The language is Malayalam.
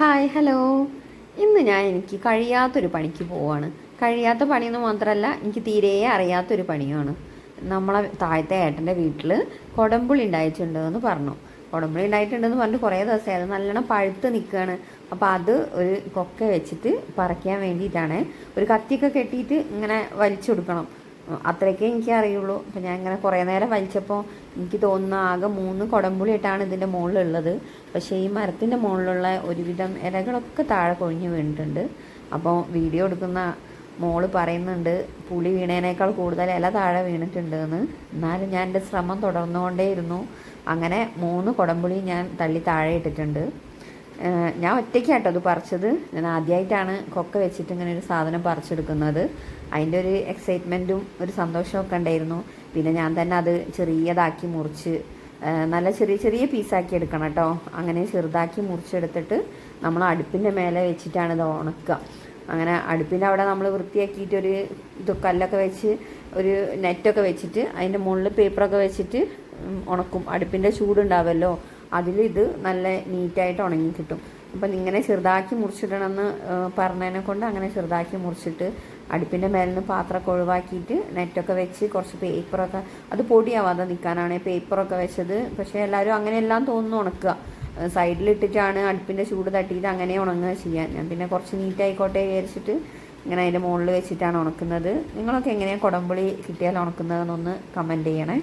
Hi hello. ഇന്ന് എനിക്ക് കഴിയാത്തൊരു പണിക്ക് പോവാണ്. കഴിയാത്ത പണിയെന്ന് മാത്രമല്ല, എനിക്ക് തീരെ അറിയാത്തൊരു പണിയാണ്. നമ്മളെ താഴത്തെ ഏട്ടൻ്റെ വീട്ടിൽ കൊടംപുളി ഉണ്ടായിട്ടുണ്ടെന്ന് പറഞ്ഞു. കൊടംപുളി ഉണ്ടായിട്ടുണ്ടെന്ന് പറഞ്ഞിട്ട് കുറേ ദിവസമായി. അത് നല്ലോണം പഴുത്ത് നിൽക്കുകയാണ്. അപ്പോൾ അത് ഒരു കൊക്ക വെച്ചിട്ട് പറിക്കാൻ വേണ്ടിയിട്ടാണ്. ഒരു കത്തിയൊക്കെ കെട്ടിയിട്ട് ഇങ്ങനെ വലിച്ചു കൊടുക്കണം. അത്രയൊക്കെ എനിക്ക് അറിയുള്ളൂ. അപ്പോൾ ഞാൻ ഇങ്ങനെ കുറേ നേരം വലിച്ചപ്പോൾ എനിക്ക് തോന്നുന്ന ആകെ 3 കുടംപുളിയിട്ടാണ് ഇതിൻ്റെ മുകളിലുള്ളത്. പക്ഷേ ഈ മരത്തിൻ്റെ മുകളിലുള്ള ഒരുവിധം ഇലകളൊക്കെ താഴെ കൊഴിഞ്ഞ് വീണിട്ടുണ്ട്. അപ്പോൾ വീഡിയോ എടുക്കുന്ന മോള് പറയുന്നുണ്ട് പുളി വീണേനേക്കാൾ കൂടുതൽ ഇല താഴെ വീണിട്ടുണ്ട് എന്ന്. എന്നാലും ഞാൻ എൻ്റെ ശ്രമം തുടർന്നുകൊണ്ടേയിരുന്നു. അങ്ങനെ 3 കുടംപുളി ഞാൻ തള്ളി താഴെ ഇട്ടിട്ടുണ്ട്. ഞാൻ ഒറ്റയ്ക്കാട്ടോ അത് പറിച്ചത്. ഞാൻ ആദ്യമായിട്ടാണ് കൊക്ക വെച്ചിട്ട് ഇങ്ങനെ ഒരു സാധനം പറിച്ചെടുക്കുന്നത്. അതിൻ്റെ ഒരു എക്സൈറ്റ്മെൻറ്റും ഒരു സന്തോഷമൊക്കെ ഉണ്ടായിരുന്നു. പിന്നെ ഞാൻ തന്നെ അത് ചെറിയതാക്കി മുറിച്ച് നല്ല ചെറിയ ചെറിയ പീസാക്കി എടുക്കണം കേട്ടോ. അങ്ങനെ ചെറുതാക്കി മുറിച്ചെടുത്തിട്ട് നമ്മൾ അടുപ്പിൻ്റെ മേലെ വെച്ചിട്ടാണ് ഇത് ഉണക്കുക. അങ്ങനെ അടുപ്പിൻ്റെ അവിടെ നമ്മൾ വൃത്തിയാക്കിയിട്ട് ഒരു കല്ലൊക്കെ വെച്ച് ഒരു നെറ്റൊക്കെ വെച്ചിട്ട് അതിൻ്റെ മുകളിൽ പേപ്പറൊക്കെ വെച്ചിട്ട് ഉണക്കും. അടുപ്പിൻ്റെ ചൂടുണ്ടാവുമല്ലോ, അതിലിത് നല്ല നീറ്റായിട്ട് ഉണങ്ങി കിട്ടും. അപ്പം ഇങ്ങനെ ചെറുതാക്കി മുറിച്ചിടണമെന്ന് പറഞ്ഞതിനെ കൊണ്ട് അങ്ങനെ ചെറുതാക്കി മുറിച്ചിട്ട് അടുപ്പിൻ്റെ മേലിൽ നിന്ന് പാത്രമൊക്കെ ഒഴിവാക്കിയിട്ട് നെറ്റൊക്കെ വെച്ച് കുറച്ച് പേപ്പറൊക്കെ, അത് പൊടിയാവാതെ നിൽക്കാനാണ് പേപ്പറൊക്കെ വെച്ചത്. പക്ഷേ എല്ലാവരും അങ്ങനെയെല്ലാം തോന്നുന്നു ഉണക്കുക. സൈഡിലിട്ടിട്ടാണ് അടുപ്പിൻ്റെ ചൂട് തട്ടിയിട്ട് അങ്ങനെ ഉണങ്ങുക ചെയ്യാൻ. ഞാൻ പിന്നെ കുറച്ച് നീറ്റായിക്കോട്ടെ വിചാരിച്ചിട്ട് ഇങ്ങനെ അതിൻ്റെ മുകളിൽ വെച്ചിട്ടാണ് ഉണക്കുന്നത്. നിങ്ങളൊക്കെ എങ്ങനെയാണ് കുടംപുളി കിട്ടിയാൽ ഉണക്കുന്നതെന്നൊന്ന് കമൻറ്റ് ചെയ്യണേ.